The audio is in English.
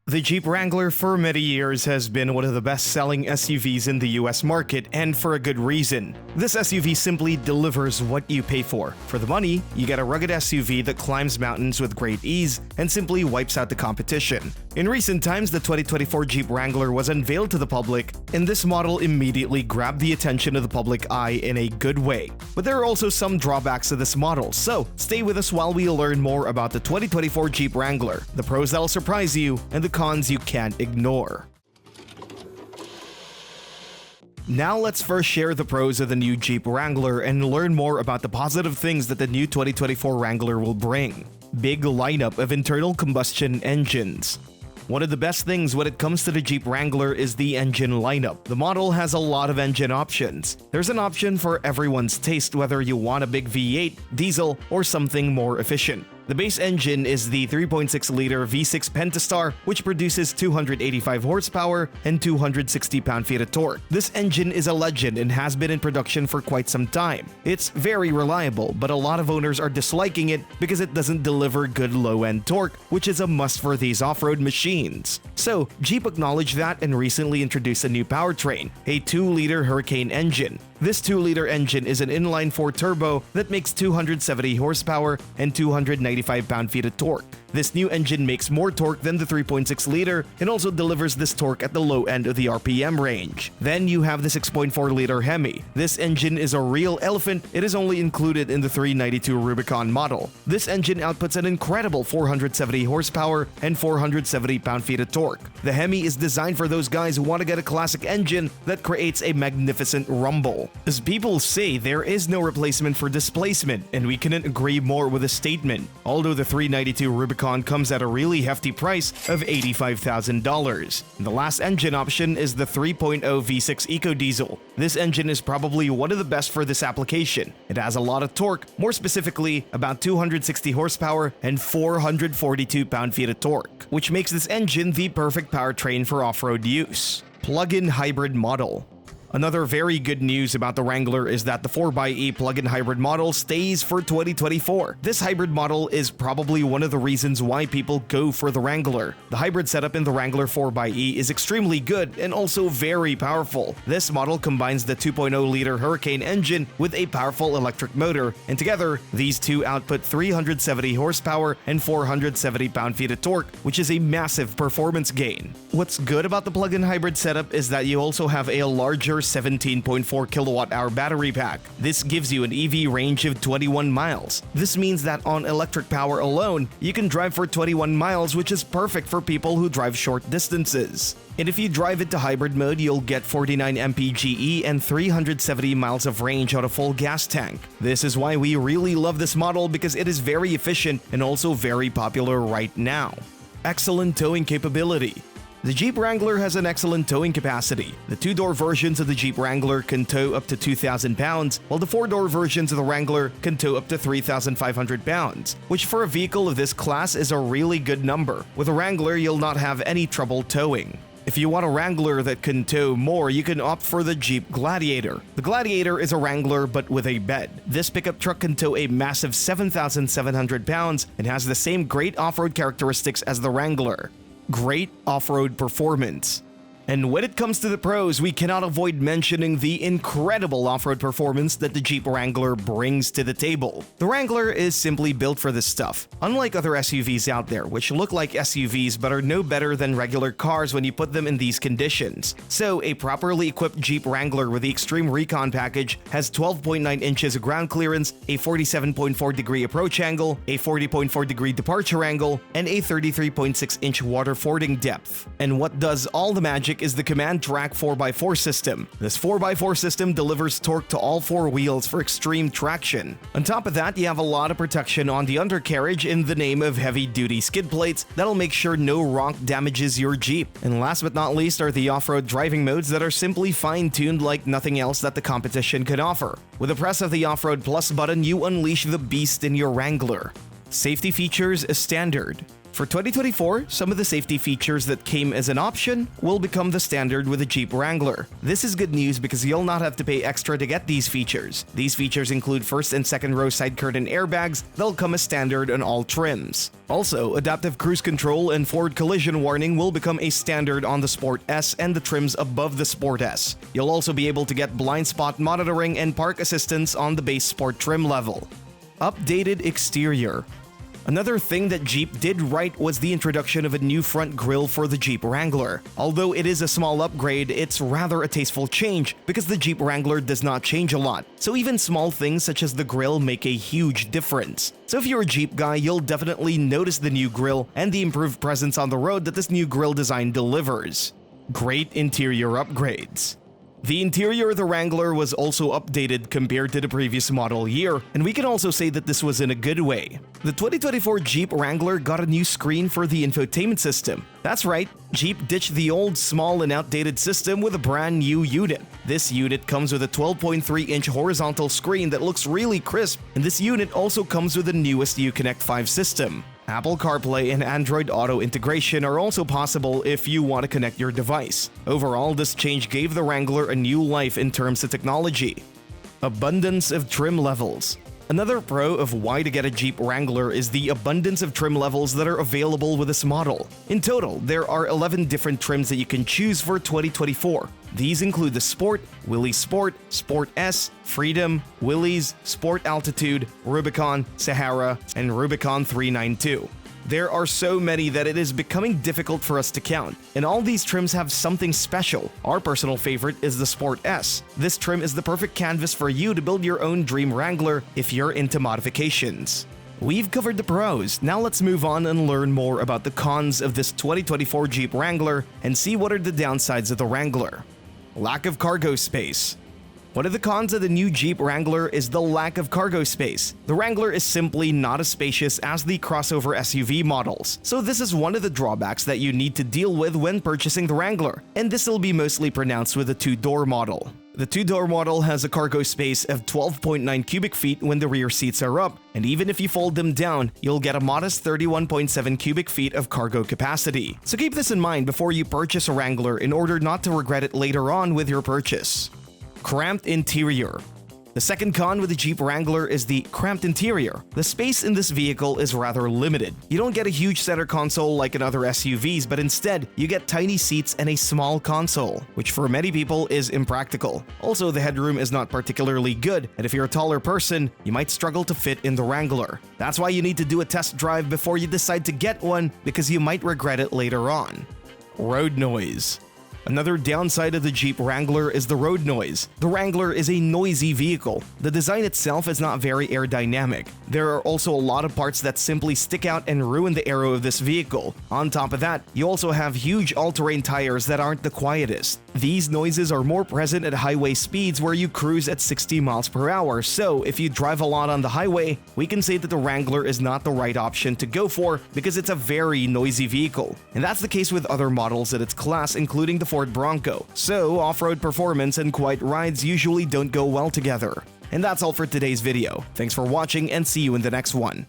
The Jeep Wrangler for many years has been one of the best-selling SUVs in the US market, and for a good reason. This SUV simply delivers what you pay for. For the money, you get a rugged SUV that climbs mountains with great ease and simply wipes out the competition. In recent times, the 2024 Jeep Wrangler was unveiled to the public, and this model immediately grabbed the attention of the public eye in a good way. But there are also some drawbacks to this model, so stay with us while we learn more about the 2024 Jeep Wrangler, the pros that'll surprise you, and the cons you can't ignore. Now let's first share the pros of the new Jeep Wrangler and learn more about the positive things that the new 2024 Wrangler will bring. Big lineup of internal combustion engines. One of the best things when it comes to the Jeep Wrangler is the engine lineup. The model has a lot of engine options. There's an option for everyone's taste, whether you want a big V8, diesel, or something more efficient. The base engine is the 3.6-liter V6 Pentastar, which produces 285 horsepower and 260 pound-feet of torque. This engine is a legend and has been in production for quite some time. It's very reliable, but a lot of owners are disliking it because it doesn't deliver good low-end torque, which is a must for these off-road machines. So, Jeep acknowledged that and recently introduced a new powertrain, a 2-liter Hurricane engine. This 2-liter engine is an inline-4 turbo that makes 270 horsepower and 295 pound-feet of torque. This new engine makes more torque than the 3.6-liter and also delivers this torque at the low end of the RPM range. Then you have the 6.4-liter Hemi. This engine is a real elephant. It is only included in the 392 Rubicon model. This engine outputs an incredible 470 horsepower and 470 pound-feet of torque. The Hemi is designed for those guys who want to get a classic engine that creates a magnificent rumble. As people say, there is no replacement for displacement, and we couldn't agree more with the statement. Although the 392 Rubicon comes at a really hefty price of $85,000. The last engine option is the 3.0 V6 EcoDiesel. This engine is probably one of the best for this application. It has a lot of torque, more specifically about 260 horsepower and 442 pound-feet of torque, which makes this engine the perfect powertrain for off-road use. Plug-in hybrid model. Another very good news about the Wrangler is that the 4xe plug-in hybrid model stays for 2024. This hybrid model is probably one of the reasons why people go for the Wrangler. The hybrid setup in the Wrangler 4xe is extremely good and also very powerful. This model combines the 2.0-liter Hurricane engine with a powerful electric motor, and together, these two output 370 horsepower and 470 pound-feet of torque, which is a massive performance gain. What's good about the plug-in hybrid setup is that you also have a larger 17.4 kilowatt-hour battery pack. This gives you an EV range of 21 miles. This means that on electric power alone, you can drive for 21 miles, which is perfect for people who drive short distances. And if you drive it to hybrid mode, you'll get 49 mpge and 370 miles of range on a full gas tank. This is why we really love this model, because it is very efficient and also very popular right now. Excellent towing capability. The Jeep Wrangler has an excellent towing capacity. The 2-door versions of the Jeep Wrangler can tow up to 2,000 pounds, while the 4-door versions of the Wrangler can tow up to 3,500 pounds, which for a vehicle of this class is a really good number. With a Wrangler, you'll not have any trouble towing. If you want a Wrangler that can tow more, you can opt for the Jeep Gladiator. The Gladiator is a Wrangler but with a bed. This pickup truck can tow a massive 7,700 pounds and has the same great off-road characteristics as the Wrangler. Great off-road performance. And when it comes to the pros, we cannot avoid mentioning the incredible off-road performance that the Jeep Wrangler brings to the table. The Wrangler is simply built for this stuff. Unlike other SUVs out there, which look like SUVs but are no better than regular cars when you put them in these conditions. So, a properly equipped Jeep Wrangler with the Extreme Recon package has 12.9 inches of ground clearance, a 47.4-degree approach angle, a 40.4-degree departure angle, and a 33.6-inch water fording depth. And what does all the magic is the Command Track 4x4 system. This 4x4 system delivers torque to all 4 wheels for extreme traction. On top of that, you have a lot of protection on the undercarriage in the name of heavy-duty skid plates that'll make sure no rock damages your Jeep. And last but not least are the off-road driving modes that are simply fine-tuned like nothing else that the competition can offer. With the press of the Off-Road Plus button, you unleash the beast in your Wrangler. Safety features is standard. For 2024, some of the safety features that came as an option will become the standard with the Jeep Wrangler. This is good news because you'll not have to pay extra to get these features. These features include first and second row side curtain airbags. They'll come as standard on all trims. Also, adaptive cruise control and forward collision warning will become a standard on the Sport S and the trims above the Sport S. You'll also be able to get blind spot monitoring and park assistance on the base Sport trim level. Updated exterior. Another thing that Jeep did right was the introduction of a new front grille for the Jeep Wrangler. Although it is a small upgrade, it's rather a tasteful change because the Jeep Wrangler does not change a lot. So even small things such as the grille make a huge difference. So if you're a Jeep guy, you'll definitely notice the new grille and the improved presence on the road that this new grille design delivers. Great interior upgrades. The interior of the Wrangler was also updated compared to the previous model year, and we can also say that this was in a good way. The 2024 Jeep Wrangler got a new screen for the infotainment system. That's right, Jeep ditched the old, small, and outdated system with a brand new unit. This unit comes with a 12.3-inch horizontal screen that looks really crisp, and this unit also comes with the newest Uconnect 5 system. Apple CarPlay and Android Auto integration are also possible if you want to connect your device. Overall, this change gave the Wrangler a new life in terms of technology. Abundance of trim levels. Another pro of why to get a Jeep Wrangler is the abundance of trim levels that are available with this model. In total, there are 11 different trims that you can choose for 2024. These include the Sport, Willys Sport, Sport S, Freedom, Willys, Sport Altitude, Rubicon, Sahara, and Rubicon 392. There are so many that it is becoming difficult for us to count, and all these trims have something special. Our personal favorite is the Sport S. This trim is the perfect canvas for you to build your own dream Wrangler if you're into modifications. We've covered the pros, now let's move on and learn more about the cons of this 2024 Jeep Wrangler and see what are the downsides of the Wrangler. Lack of cargo space. One of the cons of the new Jeep Wrangler is the lack of cargo space. The Wrangler is simply not as spacious as the crossover SUV models, so this is one of the drawbacks that you need to deal with when purchasing the Wrangler, and this will be mostly pronounced with the two-door model. The two-door model has a cargo space of 12.9 cubic feet when the rear seats are up, and even if you fold them down, you'll get a modest 31.7 cubic feet of cargo capacity. So keep this in mind before you purchase a Wrangler in order not to regret it later on with your purchase. Cramped interior. The second con with the Jeep Wrangler is the cramped interior. The space in this vehicle is rather limited. You don't get a huge center console like in other SUVs, but instead, you get tiny seats and a small console, which for many people is impractical. Also, the headroom is not particularly good, and if you're a taller person, you might struggle to fit in the Wrangler. That's why you need to do a test drive before you decide to get one, because you might regret it later on. Road noise. Another downside of the Jeep Wrangler is the road noise. The Wrangler is a noisy vehicle. The design itself is not very aerodynamic. There are also a lot of parts that simply stick out and ruin the aero of this vehicle. On top of that, you also have huge all-terrain tires that aren't the quietest. These noises are more present at highway speeds where you cruise at 60 miles per hour, so if you drive a lot on the highway, we can say that the Wrangler is not the right option to go for because it's a very noisy vehicle. And that's the case with other models in its class, including the Ford Bronco. So off-road performance and quiet rides usually don't go well together. And that's all for today's video. Thanks for watching and see you in the next one.